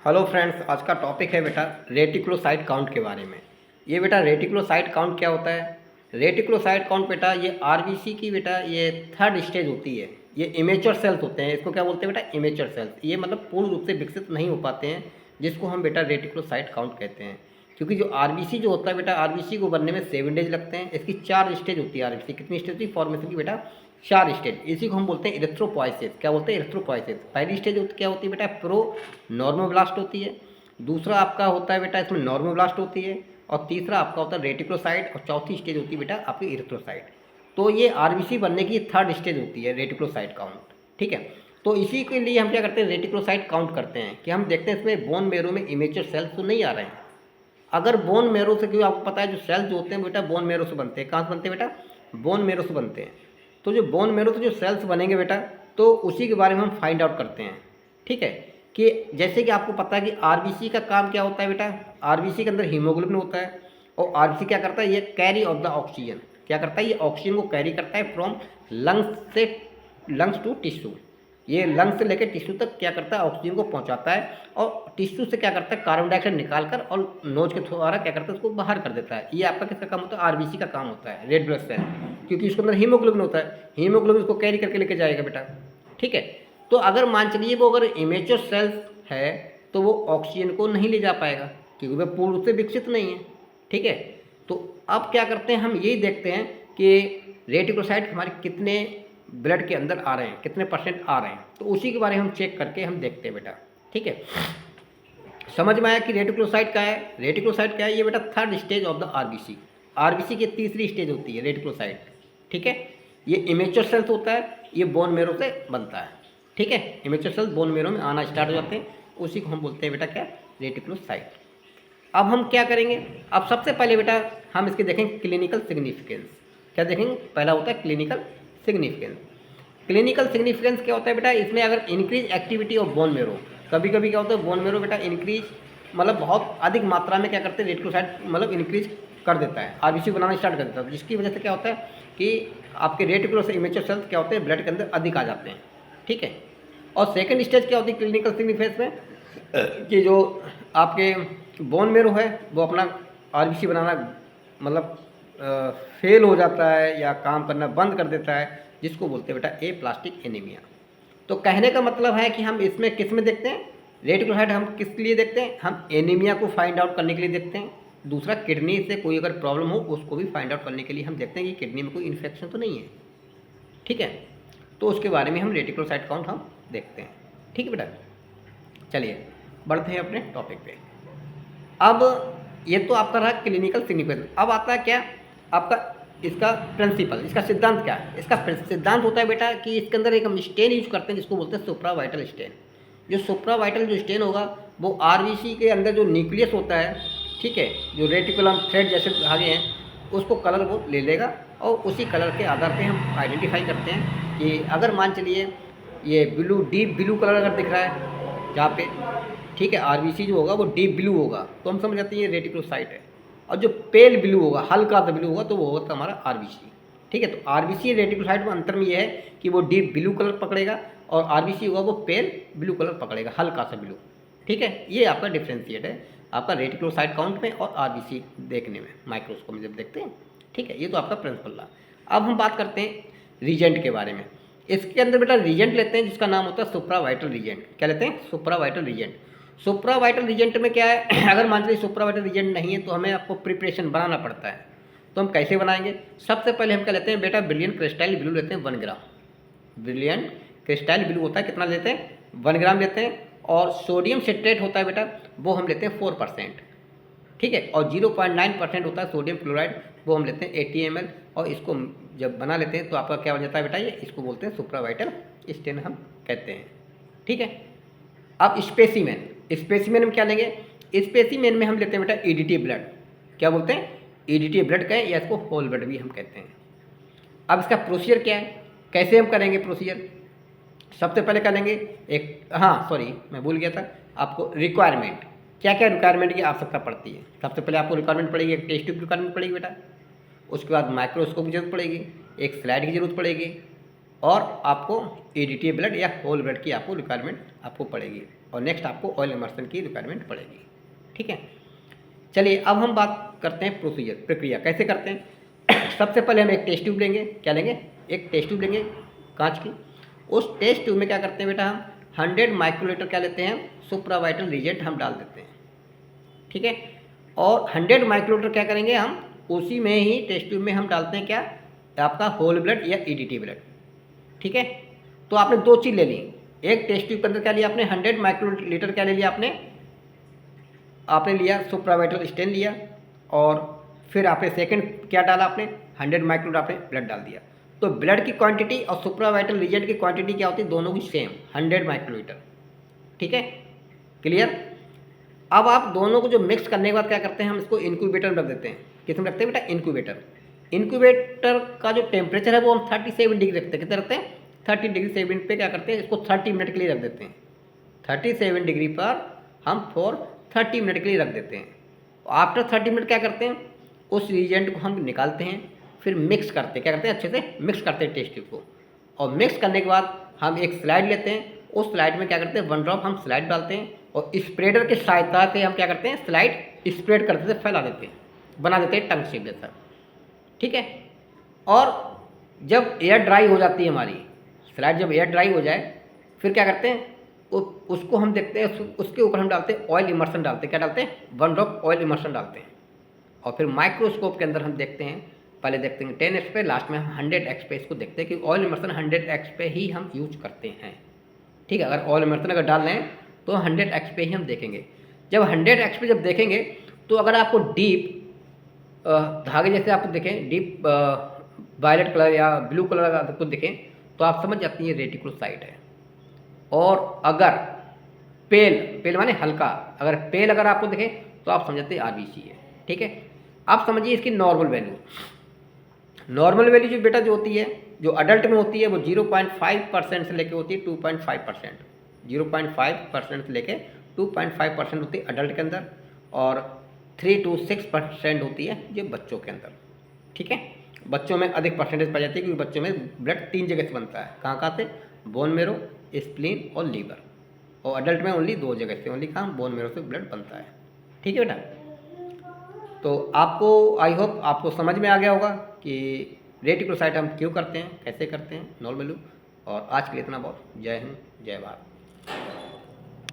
Hello friends, आज का topic है बेटा रेटिकुलोसाइट काउंट के बारे में। ये बेटा रेटिकुलोसाइट काउंट क्या होता है? रेटिकुलोसाइट काउंट बेटा ये आरबीसी की बेटा ये थर्ड स्टेज होती है। ये इमेच्योर सेल्स होते हैं, इसको क्या बोलते हैं बेटा? Immature cells. ये मतलब पूर्ण रूप से विकसित नहीं हो पाते हैं, जिसको हम बेटा रेटिकुलोसाइट काउंट कहते हैं। क्योंकि जो आरबीसी जो होता है बेटा, आरबीसी को बनने में 7 डेज लगते हैं। इसकी 4 स्टेज होती है। आरबीसी कितनी स्टेज होती है फॉर्मेशन की बेटा? 4 स्टेज। इसी को हम बोलते हैं इरेथ्रोपोइसिस। क्या बोलते हैं? इरेथ्रोपोइसिस। पहली स्टेज क्या होती है बेटा? प्रो नॉर्मोब्लास्ट होती है। दूसरा आपका होता है बेटा इसमें नॉर्मोब्लास्ट होती है। और तीसरा आपका होता है रेटिकुलोसाइट। और चौथी स्टेज होती है बेटा आपकी इरेथ्रोसाइट। तो ये आरबीसी बनने की थर्ड स्टेज होती है रेटिकुलोसाइट काउंट। ठीक है, तो इसी के लिए हम क्या करते हैं? रेटिकुलोसाइट काउंट करते हैं कि हम देखते हैं इसमें बोन मेरो में इमेच्योर सेल्स तो नहीं आ रहे हैं। अगर बोन मेरो से, क्योंकि आपको पता है जो सेल्स जो होते हैं बेटा बोन मेरो से बनते हैं। कहाँ से बनते हैं बेटा? बोन मेरो से बनते हैं। तो जो बोन मेरो से जो सेल्स बनेंगे बेटा, तो उसी के बारे में हम फाइंड आउट करते हैं। ठीक है, कि जैसे कि आपको पता है कि आरबीसी का काम क्या होता है बेटा? आरबीसी के अंदर हीमोग्लोबिन होता है। और आरबीसी क्या करता है? ये कैरी ऑफ द ऑक्सीजन। क्या करता है? ये ऑक्सीजन को कैरी करता है फ्रॉम लंग्स टू टिश्यू। ये लंग्स से लेकर टिश्यू तक क्या करता है? ऑक्सीजन को पहुंचाता है। और टिश्यू से क्या करता है? कार्बन डाइऑक्साइड निकालकर और नोज के द्वारा क्या करता है? उसको बाहर कर देता है। ये आपका किसका काम होता है? आरबीसी का काम होता है, रेड ब्लड सेल। क्योंकि इसके अंदर हीमोग्लोबिन होता है। हीमोग्लोबिन इसको कैरी करके लेके जाएगा बेटा। ठीक है, तो अगर मान चलिए वो अगर इमेच्योर सेल्स है तो वो ऑक्सीजन को नहीं ले जा पाएगा, क्योंकि वह पूर्ण रूप से विकसित नहीं है। ठीक है, तो अब क्या करते हैं? हम यही देखते हैं कि रेटिकुलोसाइट हमारे कितने ब्लड के अंदर आ रहे हैं, कितने परसेंट आ रहे हैं। तो उसी के बारे में हम चेक करके हम देखते हैं बेटा। ठीक है, समझ में आया कि रेटिकुलोसाइट क्या है? रेटिकुलोसाइट क्या है? ये बेटा third stage of the RBC. RBC की तीसरी स्टेज होती है रेटिकुलोसाइट। ठीक है, ये इमेच्योर सेल्स होता है। ये बोन मेरो से बनता है। ठीक है, इमेच्योर सेल्स बोन मेरो में आना स्टार्ट हो जाते हैं। उसी को हम बोलते हैं बेटा क्या? रेटिकुलोसाइट। अब हम क्या करेंगे? अब सबसे पहले बेटा हम इसके देखेंगे क्लिनिकल सिग्निफिकेंस। क्या देखेंगे? पहला होता है क्लिनिकल सिग्निफिकेंस। क्लिनिकल सिग्निफिकेंस क्या होता है बेटा? इसमें अगर increase activity of bone marrow, कभी कभी क्या होता है बोन मेरो बेटा इंक्रीज मतलब बहुत अधिक मात्रा में क्या करते हैं? रेटिकुलोसाइट मतलब इंक्रीज कर देता है, आरबीसी बनाना स्टार्ट कर देता है। जिसकी वजह से क्या होता है कि आपके रेटिकुलर इमेच्योर सेल्स क्या होते हैं? ब्लड के अंदर अधिक आ जाते हैं। ठीक है, और सेकंड स्टेज क्या होती है क्लिनिकल सिग्निफिकेंस में? कि जो आपके बोन मेरो है वो अपना आरबीसी बनाना मतलब फेल हो जाता है या काम करना बंद कर देता है, जिसको बोलते हैं बेटा ए प्लास्टिक एनीमिया। तो कहने का मतलब है कि हम इसमें किस में देखते हैं? रेटिकुलोसाइट हम किस लिए देखते हैं? हम एनीमिया को फाइंड आउट करने के लिए देखते हैं। दूसरा, किडनी से कोई अगर प्रॉब्लम हो उसको भी फाइंड आउट करने के लिए हम देखते हैं कि किडनी में कोई इन्फेक्शन तो नहीं है। ठीक है, तो उसके बारे में हम रेटिकुलोसाइट काउंट हम देखते हैं। ठीक है बेटा, चलिए बढ़ते हैं अपने टॉपिक पे। अब ये तो आपका रहा क्लिनिकल सिग्निफिकेंस। अब आता है क्या आपका इसका प्रिंसिपल, इसका सिद्धांत क्या है? इसका सिद्धांत होता है बेटा कि इसके अंदर एक हम स्टेन यूज करते हैं जिसको बोलते हैं सुप्रावाइटल स्टेन। जो सुप्रावाइटल जो स्टेन होगा वो आरबीसी के अंदर जो न्यूक्लियस होता है, ठीक है, जो रेटिकुलम थ्रेड जैसे धागे हैं उसको कलर वो ले लेगा। और उसी कलर के आधार पे हम आइडेंटिफाई करते हैं कि अगर मान चलिए ये ब्लू, डीप ब्लू कलर अगर दिख रहा है जहाँ पे, ठीक है, आरबीसी जो होगा वो डीप ब्लू होगा तो हम समझ जाते हैं ये रेटिकुलोसाइट है। और जो पेल ब्लू होगा, हल्का सा ब्लू होगा, तो वो होगा हमारा आरबीसी। ठीक है, तो आरबीसी रेटिकुलोसाइट में अंतर में ये है कि वो डीप ब्लू कलर पकड़ेगा और आरबीसी होगा वो पेल ब्लू कलर पकड़ेगा, हल्का सा ब्लू। ठीक है, ये आपका डिफ्रेंशिएट है आपका रेटिकुलोसाइट काउंट में और आरबीसी देखने में माइक्रोस्कोप में जब देखते हैं। ठीक है, ये तो आपका प्रिंसिपल रहा। अब हम बात करते हैं रीजेंट के बारे में। इसके अंदर बेटा रीजेंट लेते हैं जिसका नाम होता है सुप्रावाइटल रीजेंट। क्या लेते हैं? Supravital reagent. सुप्रावाइटल रीजेंट में क्या है? अगर मान लीजिए सुप्रावाइटल रीजेंट नहीं है तो हमें आपको प्रिपरेशन बनाना पड़ता है। तो हम कैसे बनाएंगे? सबसे पहले हम क्या लेते हैं बेटा? ब्रिलियंट क्रिस्टल ब्लू लेते हैं 1 ग्राम। ब्रिलियंट क्रिस्टल ब्लू होता है, कितना लेते हैं? 1 ग्राम लेते हैं। और सोडियम सिट्रेट होता है बेटा, वो हम लेते हैं 4%। ठीक है, और 0.9% होता है सोडियम क्लोराइड, वो हम लेते हैं 80 ml। और इसको जब बना लेते हैं तो आपका क्या बन जाता है बेटा? ये इसको बोलते हैं सुप्रावाइटल स्टेन हम कहते हैं। ठीक है, अब स्पेसिमेन, स्पेसिमेन में क्या लेंगे? स्पेसिमेन में हम लेते हैं बेटा ईडीटी ब्लड। क्या बोलते हैं? ईडीटी ब्लड कहें या इसको होल ब्लड भी हम कहते हैं। अब इसका प्रोसीजर क्या है? कैसे हम करेंगे प्रोसीजर? सबसे पहले करेंगे एक, हाँ सॉरी मैं भूल गया था आपको, रिक्वायरमेंट। क्या क्या रिक्वायरमेंट की आवश्यकता पड़ती है? सबसे पहले आपको रिक्वायरमेंट पड़ेगी एक टेस्ट ट्यूब की रिक्वायरमेंट पड़ेगी बेटा। उसके बाद माइक्रोस्कोप की जरूरत पड़ेगी, एक स्लाइड की जरूरत पड़ेगी, और आपको EDTA ब्लड या होल ब्लड की आपको रिक्वायरमेंट आपको पड़ेगी, और नेक्स्ट आपको ऑयल इमर्शन की रिक्वायरमेंट पड़ेगी। ठीक है, चलिए अब हम बात करते हैं प्रोसीजर, प्रक्रिया कैसे करते हैं। सबसे पहले हम एक टेस्ट ट्यूब लेंगे, क्या लेंगे, एक टेस्ट ट्यूब लेंगे कांच की। उस टेस्ट ट्यूब में क्या करते हैं बेटा, हम 100 माइक्रोलीटर क्या लेते हैं, सुप्रावाइटल रिजेंट हम डाल देते हैं। ठीक है, और 100 माइक्रोलीटर क्या करेंगे हम, उसी में ही टेस्ट ट्यूब में हम डालते हैं क्या, आपका होल ब्लड या EDTA ब्लड। ठीक है, तो आपने दो चीज़ ले ली, एक टेस्ट ट्यूब के अंदर क्या लिया आपने, 100 माइक्रोलीटर क्या ले लिया आपने लिया सुप्रावाइटल स्टेन लिया, और फिर आपने सेकंड क्या डाला, आपने 100 माइक्रोलीटर आपने ब्लड डाल दिया। तो ब्लड की क्वांटिटी और सुप्रावाइटल रिजेंट की क्वांटिटी क्या होती है, दोनों की सेम 100 माइक्रोलीटर। ठीक है, क्लियर। अब आप दोनों को जो मिक्स करने के बाद क्या करते हैं, हम इसको इंक्यूबेटर में रख देते हैं। किस में रखते हैं बेटा, इंक्यूबेटर। इंक्यूबेटर का जो टेम्परेचर है वो हम 37 डिग्री रखते हैं। कितने रखते हैं, 30 डिग्री 7 पे क्या करते हैं, इसको 30 मिनट के लिए रख देते हैं। 37 डिग्री पर हम फॉर 30 मिनट के लिए रख देते हैं। आफ्टर 30 मिनट क्या करते हैं, उस रिएजेंट को हम निकालते हैं, फिर मिक्स करते हैं, क्या करते हैं, अच्छे से मिक्स करते हैं टेस्ट ट्यूब को। और मिक्स करने के बाद हम एक स्लाइड लेते हैं, उस स्लाइड में क्या करते हैं, 1 ड्रॉप हम स्लाइड डालते हैं, और स्प्रेडर की सहायता से हम क्या करते हैं, स्लाइड स्प्रेड करते थे, फैला देते हैं, बना देते हैं टंग शेप जैसा। ठीक है, और जब एयर ड्राई हो जाती है हमारी स्लाइड, जब एयर ड्राई हो जाए फिर क्या करते हैं, उसको हम देखते हैं, उसके ऊपर हम डालते हैं ऑयल इमर्शन डालते हैं, क्या डालते हैं, 1 ड्रॉप ऑयल इमर्शन डालते हैं। और फिर माइक्रोस्कोप के अंदर हम देखते हैं, पहले देखते हैं 10x पे, लास्ट में हम 100x पे इसको देखते हैं कि ऑयल इमर्शन 100x पे ही हम यूज करते हैं। ठीक है, अगर ऑयल इमर्शन अगर डाल रहे हैं तो 100x पे ही हम देखेंगे। जब 100x पे जब देखेंगे तो अगर आपको डीप धागे जैसे आपको देखें, डीप वायलेट कलर या ब्लू कलर अगर आपको दिखें तो आप समझ जाती हैं रेटिकुलोसाइट है। और अगर पेल माने हल्का, अगर पेल अगर आपको दिखे तो आप समझते हैं RBC है। ठीक है, आप समझिए इसकी नॉर्मल वैल्यू। नॉर्मल वैल्यू जो बेटा जो होती है, जो अडल्ट में होती है, वो 0.5% से लेके होती है 2.5%। 0.5% से लेके 2.5% होती है अडल्ट के अंदर, और 3 to 6% होती है ये बच्चों के अंदर। ठीक है, बच्चों में अधिक परसेंटेज पाई जाती है, क्योंकि बच्चों में ब्लड 3 जगह से बनता है। कहाँ से, बोन मेरो, स्प्लीन और लीवर। और अडल्ट में ओनली 2 जगह से, ओनली कहाँ, बोन मेरो से ब्लड बनता है। ठीक है बेटा, तो आपको आई होप आपको समझ में आ गया होगा कि रेटिकुलोसाइट हम क्यों करते हैं, कैसे करते हैं, नॉर्मल वैल्यू। और आज के लिए इतना बहुत। जय हिंद, जय भारत।